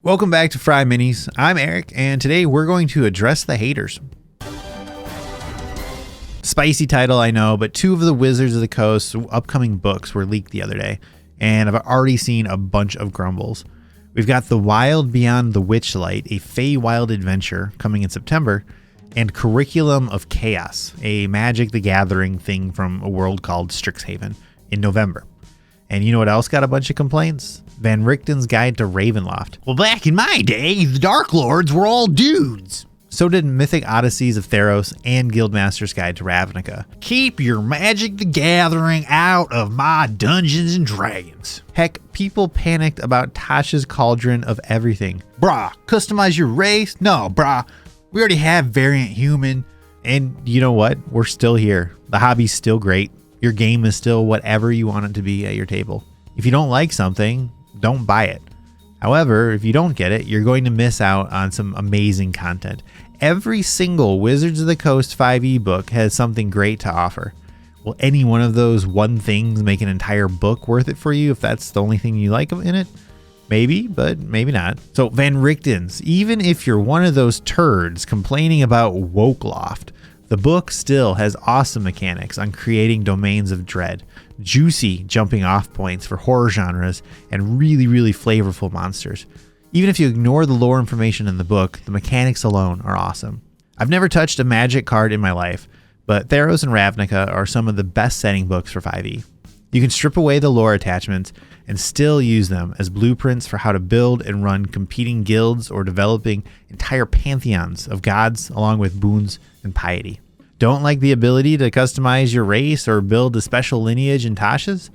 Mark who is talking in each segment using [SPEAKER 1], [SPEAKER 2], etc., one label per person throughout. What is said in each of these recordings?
[SPEAKER 1] Welcome back to FryMinis. I'm Eric, and today we're going to address the haters. Spicy title, I know, but two of the Wizards of the Coast upcoming books were leaked the other day, and I've already seen a bunch of grumbles. We've got The Wild Beyond the Witchlight, a Feywild adventure coming in September, and Curriculum of Chaos, a Magic the Gathering thing from a world called Strixhaven in November. And you know what else got a bunch of complaints? Van Richten's Guide to Ravenloft. Well, back in my day, the Dark Lords were all dudes. So did Mythic Odysseys of Theros and Guildmaster's Guide to Ravnica. Keep your Magic the Gathering out of my Dungeons and Dragons. Heck, people panicked about Tasha's Cauldron of Everything. Brah, customize your race? No, brah. We already have Variant Human. And you know what? We're still here. The hobby's still great. Your game is still whatever you want it to be at your table. If you don't like something, don't buy it. However, if you don't get it, you're going to miss out on some amazing content. Every single Wizards of the Coast 5e book has something great to offer. Will any one of those one things make an entire book worth it for you if that's the only thing you like in it? Maybe, but maybe not. So Van Richten's, even if you're one of those turds complaining about Wokeloft, the book still has awesome mechanics on creating domains of dread, juicy jumping off points for horror genres, and really flavorful monsters. Even if you ignore the lore information in the book, the mechanics alone are awesome. I've never touched a Magic card in my life, but Theros and Ravnica are some of the best setting books for 5e. You can strip away the lore attachments and still use them as blueprints for how to build and run competing guilds or developing entire pantheons of gods along with boons and piety. Don't like the ability to customize your race or build a special lineage in Tasha's?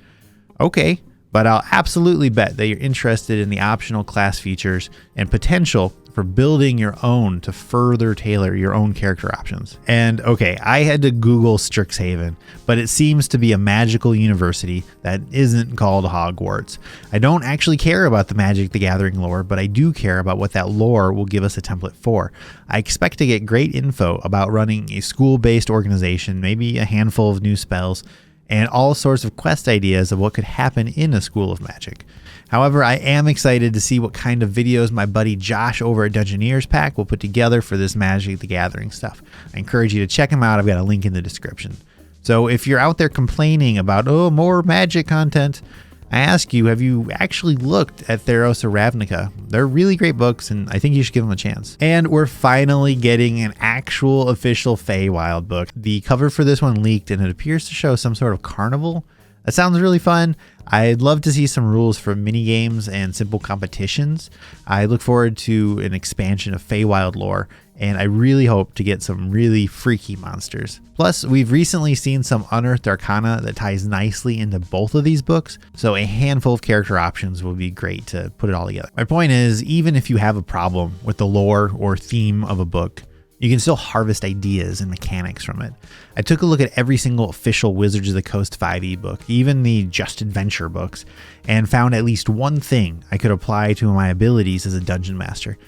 [SPEAKER 1] Okay, but I'll absolutely bet that you're interested in the optional class features and potential for building your own to further tailor your own character options. And okay, I had to Google Strixhaven, but it seems to be a magical university that isn't called Hogwarts. I don't actually care about the Magic the Gathering lore, but I do care about what that lore will give us a template for. I expect to get great info about running a school-based organization, maybe a handful of new spells, and all sorts of quest ideas of what could happen in a school of magic. However, I am excited to see what kind of videos my buddy Josh over at Dungeoneer's pack will put together for this Magic the Gathering stuff. I encourage you to check him out. I've got a link in the description. So if you're out there complaining about, more Magic content, I ask you, have you actually looked at Theros or Ravnica? They're really great books, and I think you should give them a chance. And we're finally getting an actual official Feywild book. The cover for this one leaked, and it appears to show some sort of carnival. That sounds really fun. I'd love to see some rules for mini games and simple competitions. I look forward to an expansion of Feywild lore, and I really hope to get some really freaky monsters. Plus, we've recently seen some unearthed arcana that ties nicely into both of these books, so a handful of character options will be great to put it all together. My point is, even if you have a problem with the lore or theme of a book, you can still harvest ideas and mechanics from it. I took a look at every single official Wizards of the Coast 5e book, even the Just Adventure books, and found at least one thing I could apply to my abilities as a dungeon master.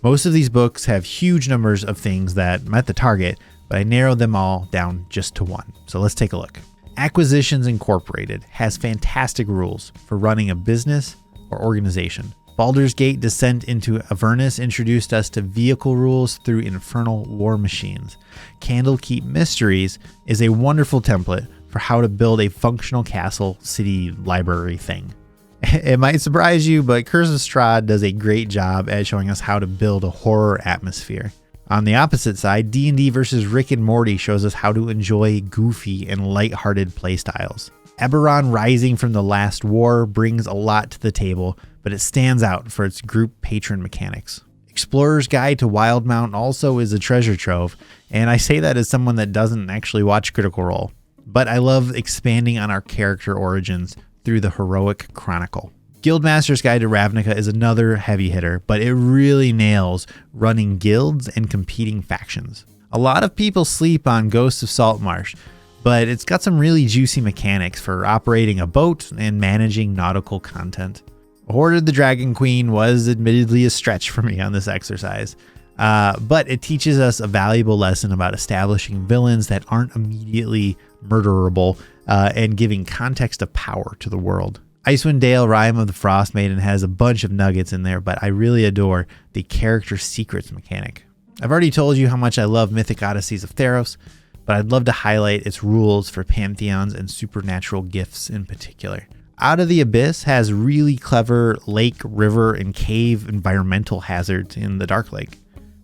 [SPEAKER 1] Most of these books have huge numbers of things that met the target, but I narrowed them all down just to one. So let's take a look. Acquisitions Incorporated has fantastic rules for running a business or organization. Baldur's Gate Descent into Avernus introduced us to vehicle rules through infernal war machines. Candlekeep Mysteries is a wonderful template for how to build a functional castle, city, library thing. It might surprise you, but Curse of Strahd does a great job at showing us how to build a horror atmosphere. On the opposite side, D&D vs. Rick and Morty shows us how to enjoy goofy and lighthearted playstyles. Eberron Rising from the Last War brings a lot to the table, but it stands out for its group patron mechanics. Explorer's Guide to Wildmount also is a treasure trove, and I say that as someone that doesn't actually watch Critical Role, but I love expanding on our character origins through the Heroic Chronicle. Guildmaster's Guide to Ravnica is another heavy hitter, but it really nails running guilds and competing factions. A lot of people sleep on Ghosts of Saltmarsh, but it's got some really juicy mechanics for operating a boat and managing nautical content. Hoarded the Dragon Queen was admittedly a stretch for me on this exercise, but it teaches us a valuable lesson about establishing villains that aren't immediately murderable and giving context of power to the world. Icewind Dale Rime of the Frost Maiden has a bunch of nuggets in there, but I really adore the character secrets mechanic. I've already told you how much I love Mythic Odysseys of Theros, but I'd love to highlight its rules for pantheons and supernatural gifts in particular. Out of the Abyss has really clever lake, river, and cave environmental hazards in the Dark Lake.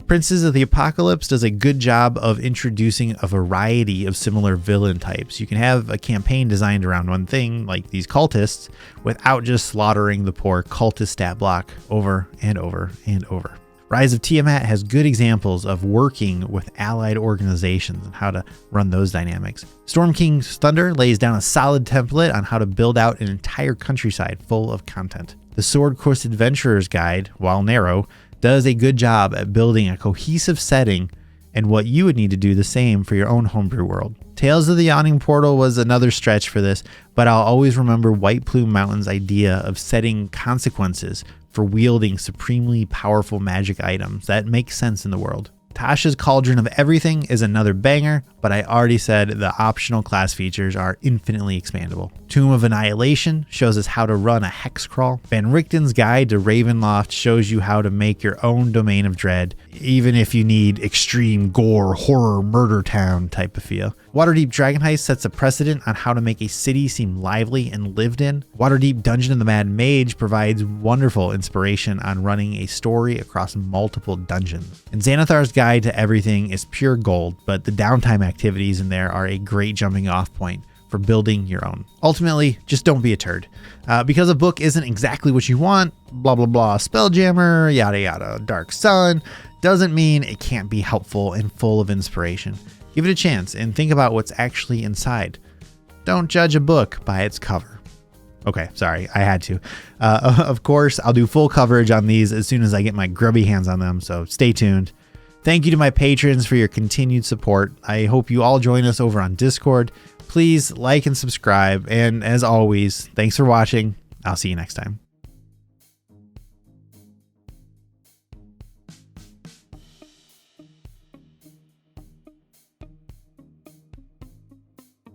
[SPEAKER 1] Princes of the Apocalypse does a good job of introducing a variety of similar villain types. You can have a campaign designed around one thing, like these cultists, without just slaughtering the poor cultist stat block over and over and over. Rise of Tiamat has good examples of working with allied organizations and how to run those dynamics. Storm King's Thunder lays down a solid template on how to build out an entire countryside full of content. The Sword Course Adventurer's Guide, while narrow, does a good job at building a cohesive setting and what you would need to do the same for your own homebrew world. Tales of the Yawning Portal was another stretch for this, but I'll always remember White Plume Mountain's idea of setting consequences for wielding supremely powerful magic items that make sense in the world. Tasha's Cauldron of Everything is another banger, but I already said the optional class features are infinitely expandable. Tomb of Annihilation shows us how to run a hex crawl. Van Richten's Guide to Ravenloft shows you how to make your own Domain of Dread, even if you need extreme gore, horror, murder town type of feel. Waterdeep Dragon Heist sets a precedent on how to make a city seem lively and lived in. Waterdeep Dungeon of the Mad Mage provides wonderful inspiration on running a story across multiple dungeons. And Xanathar's Guide to Everything is pure gold, but the downtime activities in there are a great jumping off point for building your own. Ultimately, just don't be a turd. Because a book isn't exactly what you want, blah blah blah, Spelljammer, yada yada, Dark Sun, doesn't mean it can't be helpful and full of inspiration. Give it a chance and think about what's actually inside. Don't judge a book by its cover. Okay, sorry, I had to. Of course, I'll do full coverage on these as soon as I get my grubby hands on them, so stay tuned. Thank you to my patrons for your continued support. I hope you all join us over on Discord. Please like and subscribe, and as always, thanks for watching. I'll see you next time.